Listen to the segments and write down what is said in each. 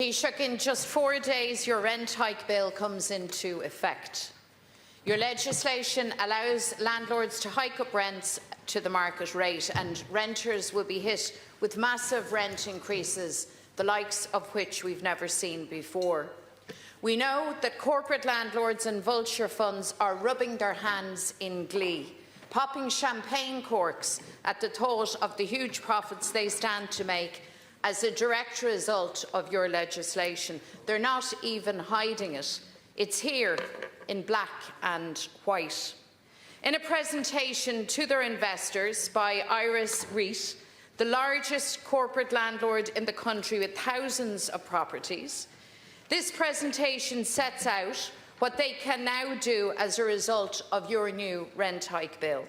Taoiseach, in just 4 days, your rent hike bill comes into effect. Your legislation allows landlords to hike up rents to the market rate, and renters will be hit with massive rent increases, the likes of which we've never seen before. We know that corporate landlords and vulture funds are rubbing their hands in glee, popping champagne corks at the thought of the huge profits they stand to make as a direct result of your legislation. They're not even hiding it. It's here in black and white. In a presentation to their investors by Ires Reit, the largest corporate landlord in the country with thousands of properties, this presentation sets out what they can now do as a result of your new rent hike bill.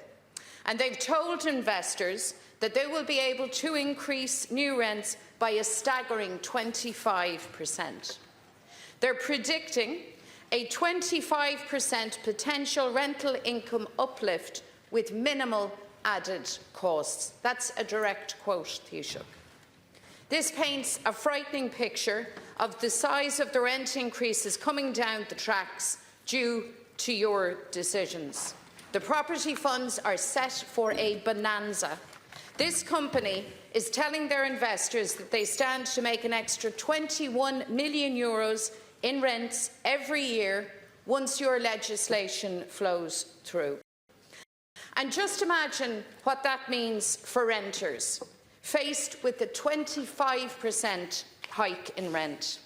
And they've told investors that they will be able to increase new rents by a staggering 25%. They're predicting a 25% potential rental income uplift with minimal added costs. That's a direct quote, Taoiseach. This paints a frightening picture of the size of the rent increases coming down the tracks due to your decisions. The property funds are set for a bonanza. This company is telling their investors that they stand to make an extra €21 million in rents every year once your legislation flows through. And just imagine what that means for renters, faced with a 25% hike in rent.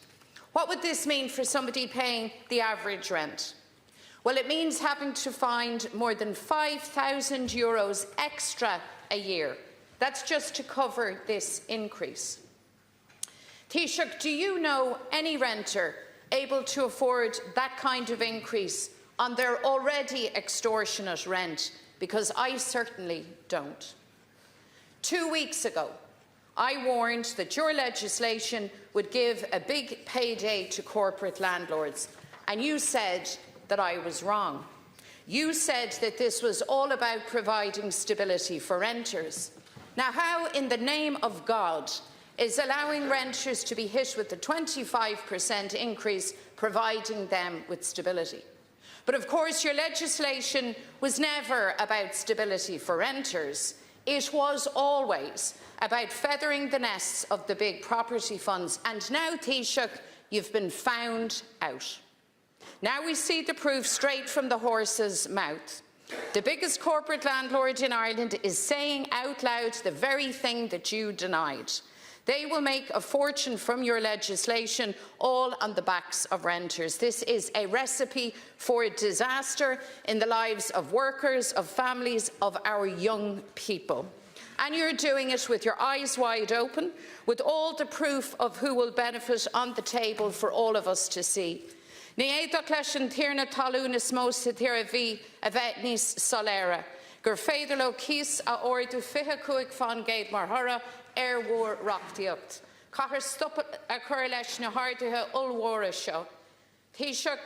What would this mean for somebody paying the average rent? Well, it means having to find more than €5,000 extra a year. That's just to cover this increase. Taoiseach, do you know any renter able to afford that kind of increase on their already extortionate rent? Because I certainly don't. 2 weeks ago, I warned that your legislation would give a big payday to corporate landlords, and you said that I was wrong. You said that this was all about providing stability for renters. Now, how in the name of God is allowing renters to be hit with the 25% increase providing them with stability? But of course, your legislation was never about stability for renters. It was always about feathering the nests of the big property funds. And now, Taoiseach, you've been found out. Now we see the proof straight from the horse's mouth. The biggest corporate landlord in Ireland is saying out loud the very thing that you denied. They will make a fortune from your legislation, all on the backs of renters. This is a recipe for disaster in the lives of workers, of families, of our young people. And you're doing it with your eyes wide open, with all the proof of who will benefit on the table for all of us to see. Ní éadach leis an tíorna talúna smó sa tír a bhí a bheith níos soléire, gur féidir le cíos a ordú 25 fan géad mar thora mhór reachtaíocht. Cathair stop a chur leis na hardaithe ulmhóra seo. Taoiseach,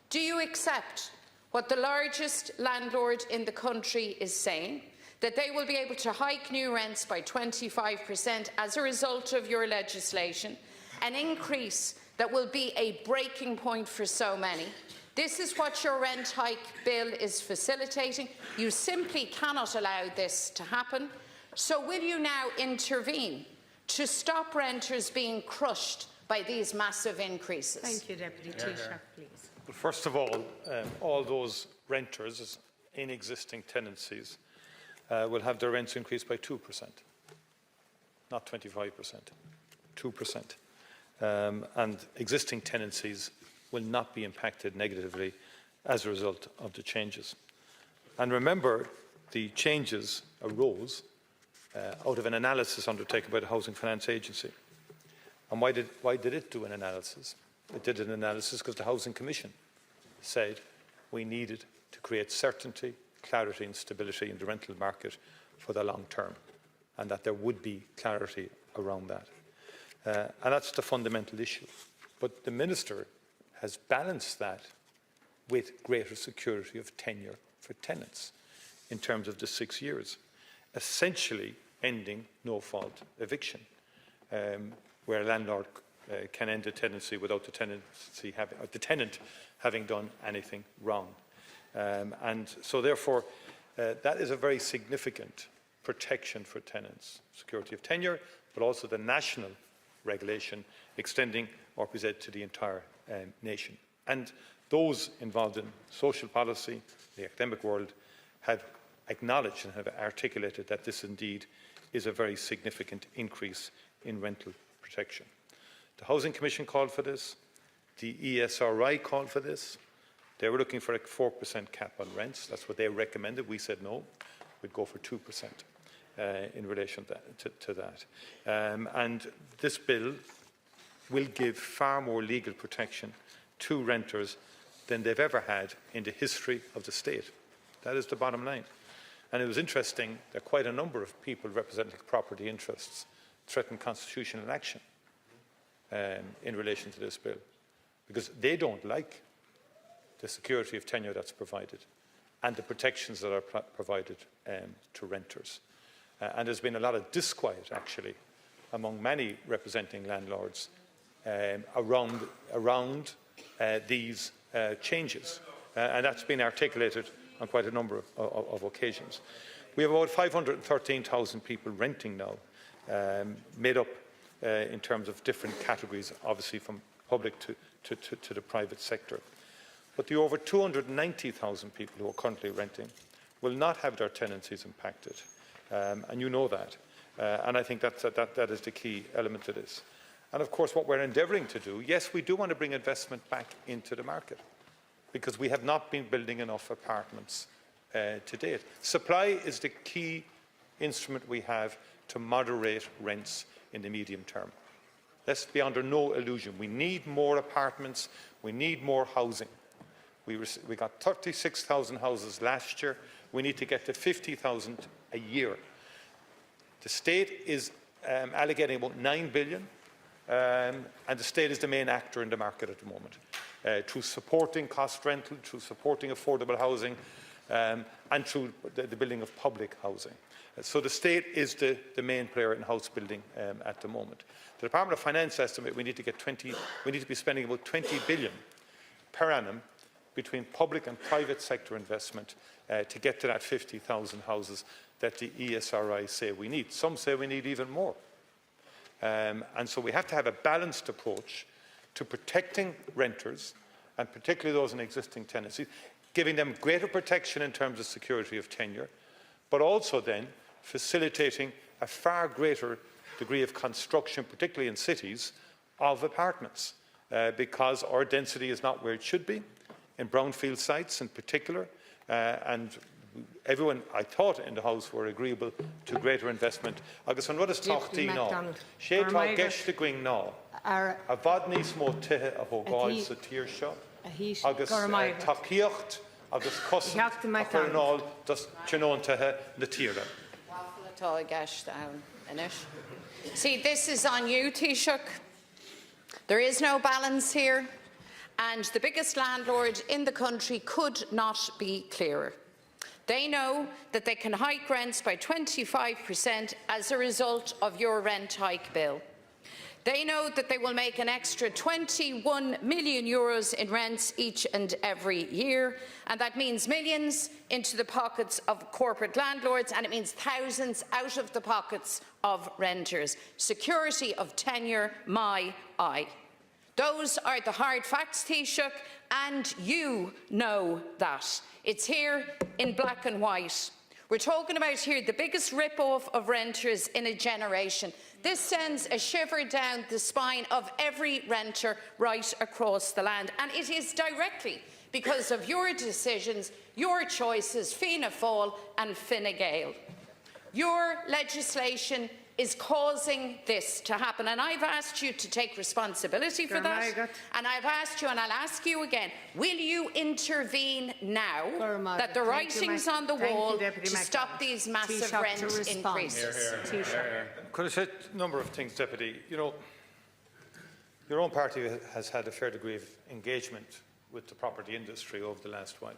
do you accept what the largest landlord in the country is saying, that they will be able to hike new rents by 25% as a result of your legislation, an increase that will be a breaking point for so many? This is what your rent hike bill is facilitating. You simply cannot allow this to happen. So will you now intervene to stop renters being crushed by these massive increases? Thank you, Deputy Taoiseach, please. Well, first of all those renters in existing tenancies will have their rents increased by 2%, not 25%, 2%. And existing tenancies will not be impacted negatively as a result of the changes. And remember, the changes arose out of an analysis undertaken by the Housing Finance Agency. And why did it do an analysis? It did an analysis because the Housing Commission said we needed to create certainty, clarity and stability in the rental market for the long term, and that there would be clarity around that. And that's the fundamental issue. But the Minister has balanced that with greater security of tenure for tenants in terms of the 6 years, essentially ending no-fault eviction, where a landlord can end a tenancy without the tenant having done anything wrong. And so therefore, that is a very significant protection for tenants, security of tenure, but also the national regulation extending RPZ to the entire nation. And those involved in social policy, the academic world, have acknowledged and have articulated that this indeed is a very significant increase in rental protection. The Housing Commission called for this. The ESRI called for this. They were looking for a 4% cap on rents. That's what they recommended. We said no, we'd go for 2% in relation to that. And this bill will give far more legal protection to renters than they've ever had in the history of the state. That is the bottom line. And it was interesting that quite a number of people representing property interests threatened constitutional action in relation to this bill, because they don't like the security of tenure that's provided and the protections that are provided to renters. And there's been a lot of disquiet, actually, among many representing landlords around these changes. And that's been articulated on quite a number of occasions. We have about 513,000 people renting now, made up in terms of different categories, obviously from public to the private sector. But the over 290,000 people who are currently renting will not have their tenancies impacted. And you know that. And I think that is the key element to this. And of course, what we're endeavouring to do, yes, we do want to bring investment back into the market, because we have not been building enough apartments to date. Supply is the key instrument we have to moderate rents in the medium term. Let's be under no illusion. We need more apartments. We need more housing. We got 36,000 houses last year. We need to get to 50,000 a year. The state is allocating about 9 billion, and the state is the main actor in the market at the moment, through supporting cost rental, through supporting affordable housing, and through the building of public housing. So the state is the main player in house building at the moment. The Department of Finance estimate we need to be spending about 20 billion per annum between public and private sector investment to get to that 50,000 houses that the ESRI say we need. Some say we need even more. And so we have to have a balanced approach to protecting renters, and particularly those in existing tenancies, giving them greater protection in terms of security of tenure, but also then facilitating a far greater degree of construction, particularly in cities, of apartments, because our density is not where it should be, in brownfield sites in particular, and everyone, I thought, in the House were agreeable to greater investment. Agus an rud is táchtaí ná. Sé tá geiste going ná. A bhad níos mó tithe a thógáil sa tír seo. Agus tá píocht agus cosint a chuirnáil dus tionón tithe na tíre. Waffle atá geiste down, inis. See, this is on you, Taoiseach. There is no balance here, and the biggest landlord in the country could not be clearer. They know that they can hike rents by 25% as a result of your rent hike bill. They know that they will make an extra €21 million in rents each and every year, and that means millions into the pockets of corporate landlords, and it means thousands out of the pockets of renters. Security of tenure, my eye. Those are the hard facts, Taoiseach, and you know that. It's here in black and white. We're talking about here the biggest rip-off of renters in a generation. This sends a shiver down the spine of every renter right across the land. And it is directly because of your decisions, your choices, Fianna Fáil and Fine Gael. Your legislation is causing this to happen, and I've asked you to take responsibility for that, and I've asked you, and I'll ask you again, will you intervene now that the writing's on the wall to stop these massive rent increases? Could I say a number of things, Deputy? You know, your own party has had a fair degree of engagement with the property industry over the last while.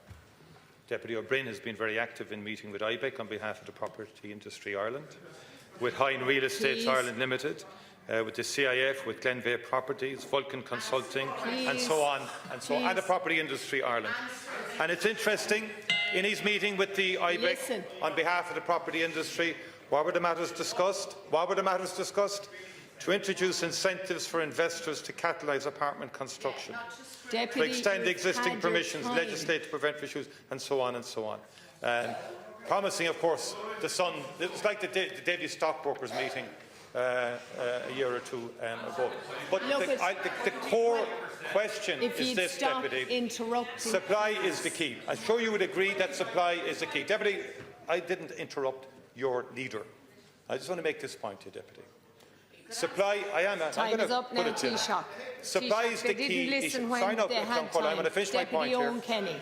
Deputy O'Brien has been very active in meeting with IBEC on behalf of the Property Industry Ireland, with Hine Real Estates Ireland Limited, with the CIF, with Glenveagh Properties, Vulcan Consulting, and Please. so on, and the Property Industry Ireland. And it's interesting, in his meeting with the IBEC, on behalf of the property industry, what were the matters discussed? What were the matters discussed? To introduce incentives for investors to catalyse apartment construction, to extend existing permissions, legislate to prevent issues, and so on and so on. Promising, of course, the Sun. It's like the daily stockbrokers meeting a year or two ago. But the core question is this, Deputy. Supply is the key. I'm sure you would agree that supply is the key. Deputy, I didn't interrupt your leader. I just want to make this point here, Deputy. Supply, Time is up now, Taoiseach. Supply is the key issue. Sorry, no, I'm going to finish my point here. Kenny.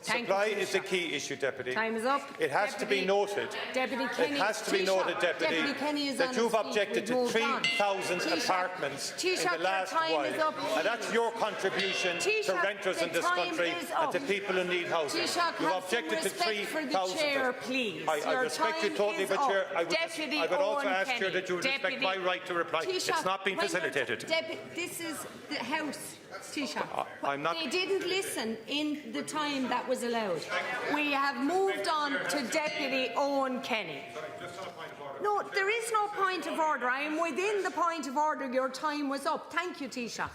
Supply is the key issue, Deputy. Time is up. It has to be noted. Deputy Kenny, it has to be noted, Deputy, that you've objected to 3,000 apartments in the last while. And that's your contribution to renters in this country and to people who need housing. You've objected to 3,000. I respect you totally, but Chair, I would also ask you that you would respect my right to reply. It's not been facilitated. This is the House. Taoiseach, they didn't listen in the time that was allowed. We have moved on to Deputy Owen Kenny. No, there is no point of order. I am within the point of order. Your time was up. Thank you, Taoiseach.